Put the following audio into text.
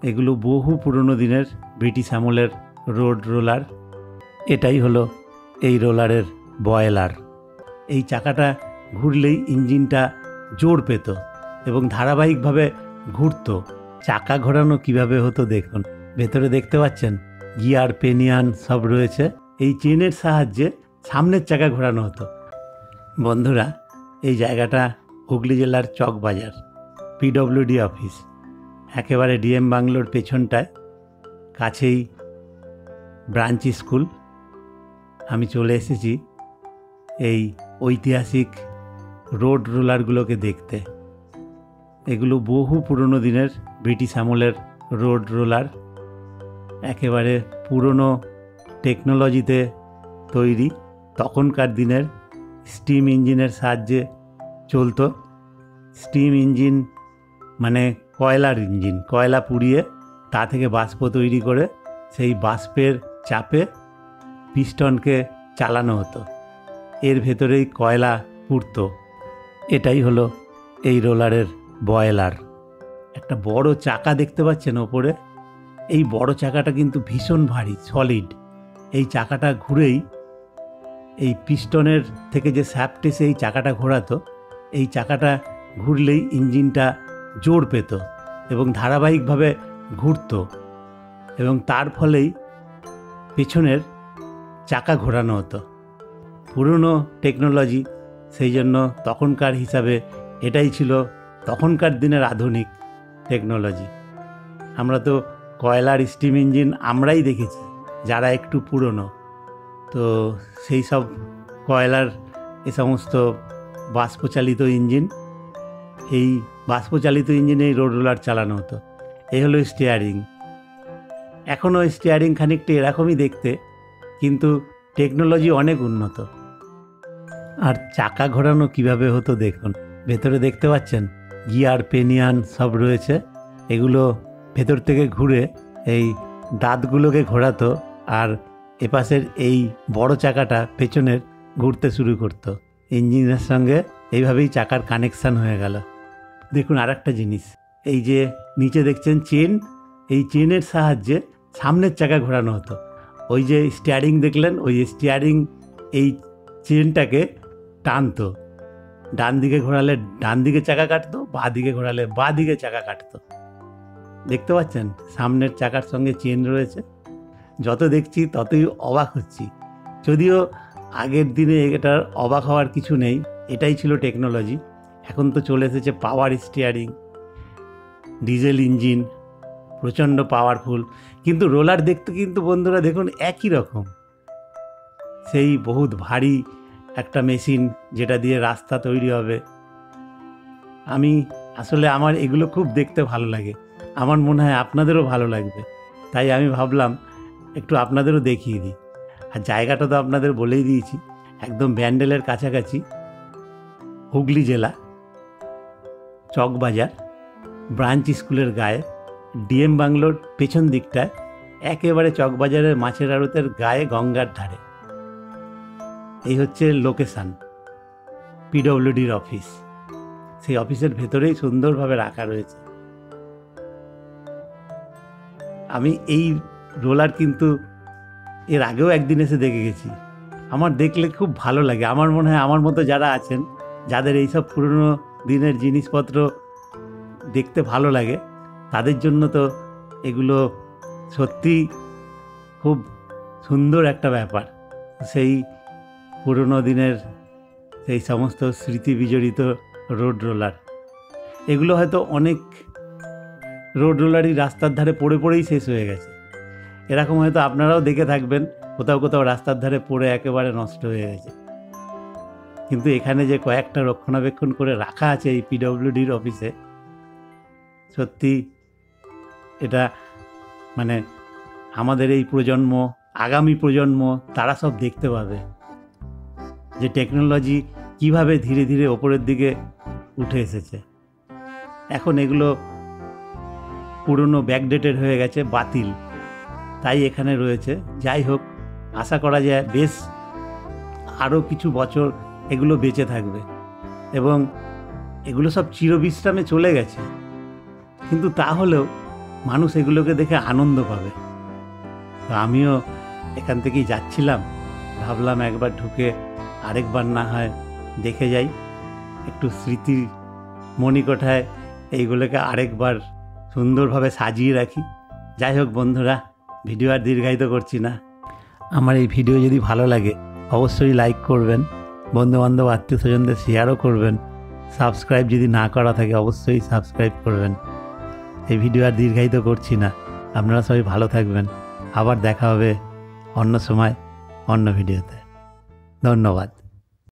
এগুলো বহু পুরনো দিনের ব্রিটিশ আমলের রোড রোলার। এটাই হলো এই রোলারের বয়লার। এই চাকাটা ঘুরলেই ইঞ্জিনটা জোর পেত এবং ধারাবাহিকভাবে ঘুরত। চাকা ঘোরানো কিভাবে হতো দেখুন, ভেতরে দেখতে পাচ্ছেন গিয়ার পেনিয়ান সব রয়েছে। এই চেনের সাহায্যে সামনের চাকা ঘোরানো হতো। বন্ধুরা, এই জায়গাটা হুগলি জেলার চকবাজার, পিডব্লিউডি অফিস, একেবারে ডিএম বাংলোর পেছনটায়, কাছেই ব্রাঞ্চ স্কুল। আমি চলে এসেছি এই ঐতিহাসিক রোড রোলারগুলোকে দেখতে। এগুলো বহু পুরনো দিনের ব্রিটিশ আমলের রোড রোলার, একেবারে পুরনো টেকনোলজিতে তৈরি। তখনকার দিনের স্টিম ইঞ্জিনের সাহায্যে চলতো। স্টিম ইঞ্জিন মানে কয়লার ইঞ্জিন, কয়লা পুড়িয়ে তা থেকে বাষ্প তৈরি করে সেই বাষ্পের চাপে পিস্টনকে চালানো হতো। এর ভেতরেই কয়লা পুড়ত। এটাই হলো এই রোলারের বয়লার। একটা বড় চাকা দেখতে পাচ্ছেন ওপরে। এই বড় চাকাটা কিন্তু ভীষণ ভারী, সলিড। এই চাকাটা ঘুরেই এই পিস্টনের থেকে যে শ্যাফট এসে এই চাকাটা ঘোরাতো, এই চাকাটা ঘুরলেই ইঞ্জিনটা জোর পেত এবং ধারাবাহিকভাবে ঘুরত এবং তার ফলেই পেছনের চাকা ঘোরানো হতো। পুরনো টেকনোলজি, সেই জন্য তখনকার হিসাবে এটাই ছিল তখনকার দিনের আধুনিক টেকনোলজি। আমরা তো কয়লার স্টিম ইঞ্জিন আমরাই দেখেছি যারা একটু পুরনো, তো সেই সব কয়লার এ সমস্ত বাষ্পচালিত ইঞ্জিন, এই বাষ্পচালিত ইঞ্জিনেই রোড রোলার চালানো হতো। এই হলো স্টিয়ারিং। এখনও স্টিয়ারিং খানিকটা এরকমই দেখতে, কিন্তু টেকনোলজি অনেক উন্নত। আর চাকা ঘোরানো কিভাবে হতো দেখুন, ভেতরে দেখতে পাচ্ছেন গিয়ার পেনিয়ান সব রয়েছে। এগুলো ভেতর থেকে ঘুরে এই দাঁতগুলোকে ঘোরাতো আর এপাশের এই বড় চাকাটা পেছনের ঘুরতে শুরু করতো। ইঞ্জিনের সঙ্গে এইভাবেই চাকার কানেকশান হয়ে গেল। দেখুন আর একটা জিনিস, এই যে নিচে দেখছেন চেন, এই চেনের সাহায্যে সামনের চাকা ঘোরানো হতো। ওই যে স্টিয়ারিং দেখলেন, ওই স্টিয়ারিং এই চেনটাকে টানতো। ডান দিকে ঘোরালে ডান দিকে চাকা কাটতো, বাঁ দিকে ঘোরালে বাঁ দিকে চাকা কাটতো। দেখতে পাচ্ছেন সামনের চাকার সঙ্গে চেন রয়েছে। যত দেখছি ততই অবাক হচ্ছি, যদিও আগের দিনে এটার অবাক হওয়ার কিছু নেই, এটাই ছিল টেকনোলজি। এখন তো চলে এসেছে পাওয়ার স্টিয়ারিং, ডিজেল ইঞ্জিন, প্রচণ্ড পাওয়ারফুল। কিন্তু রোলার দেখতে কিন্তু বন্ধুরা দেখুন একই রকম, সেই বহুত ভারী একটা মেশিন যেটা দিয়ে রাস্তা তৈরি হবে। আমার এগুলো খুব দেখতে ভালো লাগে, আমার মনে হয় আপনাদেরও ভালো লাগবে, তাই আমি ভাবলাম একটু আপনাদেরও দেখিয়ে দিই। আর জায়গাটা তো আপনাদের বলেই দিয়েছি, একদম ব্যান্ডেলের কাছাকাছি, হুগলি জেলা, চকবাজার, ব্রাঞ্চ স্কুলের গায়ে, ডিএম বাংলোর পেছন দিকটায়, একেবারে চকবাজারের মাছের আড়তের গায়ে, গঙ্গার ধারে। এই হচ্ছে লোকেশান, পিডব্লিউডির অফিস। সেই অফিসের ভেতরেই সুন্দরভাবে রাখা রয়েছে। আমি এই রোলার কিন্তু এর আগেও একদিন এসে দেখে গেছি। আমার দেখলে খুব ভালো লাগে। আমার মনে হয় আমার মতো যারা আছেন, যাদের এইসব পুরনো দিনের জিনিসপত্র দেখতে ভালো লাগে, তাদের জন্য তো এগুলো সত্যি খুব সুন্দর একটা ব্যাপার। সেই পুরনো দিনের সেই সমস্ত স্মৃতি বিজড়িত রোড রোলার, এগুলো হয়তো অনেক রোড রোলারই রাস্তার ধারে পড়ে পড়েই শেষ হয়ে গেছে। এরকম হয়তো আপনারাও দেখে থাকবেন, কোথাও কোথাও রাস্তার ধারে পড়ে একেবারে নষ্ট হয়ে গেছে। কিন্তু এখানে যে কয়েকটা রক্ষণাবেক্ষণ করে রাখা আছে এই পিডব্লিউডির অফিসে, সত্যি এটা মানে আমাদের এই প্রজন্ম, আগামী প্রজন্ম, তারা সব দেখতে পাবে যে টেকনোলজি কিভাবে ধীরে ধীরে ওপরের দিকে উঠে এসেছে। এখন এগুলো পুরনো ব্যাকডেটেড হয়ে গেছে, বাতিল, তাই এখানে রয়েছে। যাই হোক, আশা করা যায় বেশ আরও কিছু বছর এগুলো বেঁচে থাকবে এবং এগুলো সব চিরবিশ্রামে চলে গেছে। কিন্তু তাহলেও মানুষ এগুলোকে দেখে আনন্দ পাবে। তো আমিও এখান থেকেই যাচ্ছিলাম, ভাবলাম একবার ঢুকে আরেকবার না হয় দেখে যাই, একটু স্মৃতির মণিকোঠায় এইগুলোকে আরেকবার সুন্দরভাবে সাজিয়ে রাখি। যাই হোক বন্ধুরা, ভিডিও আর দীর্ঘায়িত করছি না। আমার এই ভিডিও যদি ভালো লাগে অবশ্যই লাইক করবেন, বন্ধুবান্ধব আত্মীয় স্বজনদের শেয়ারও করবেন, সাবস্ক্রাইব যদি না করা থাকে অবশ্যই সাবস্ক্রাইব করবেন। এই ভিডিও আর দীর্ঘায়িত করছি না, আপনারা সবাই ভালো থাকবেন। আবার দেখা হবে অন্য সময় অন্য ভিডিওতে। ধন্যবাদ।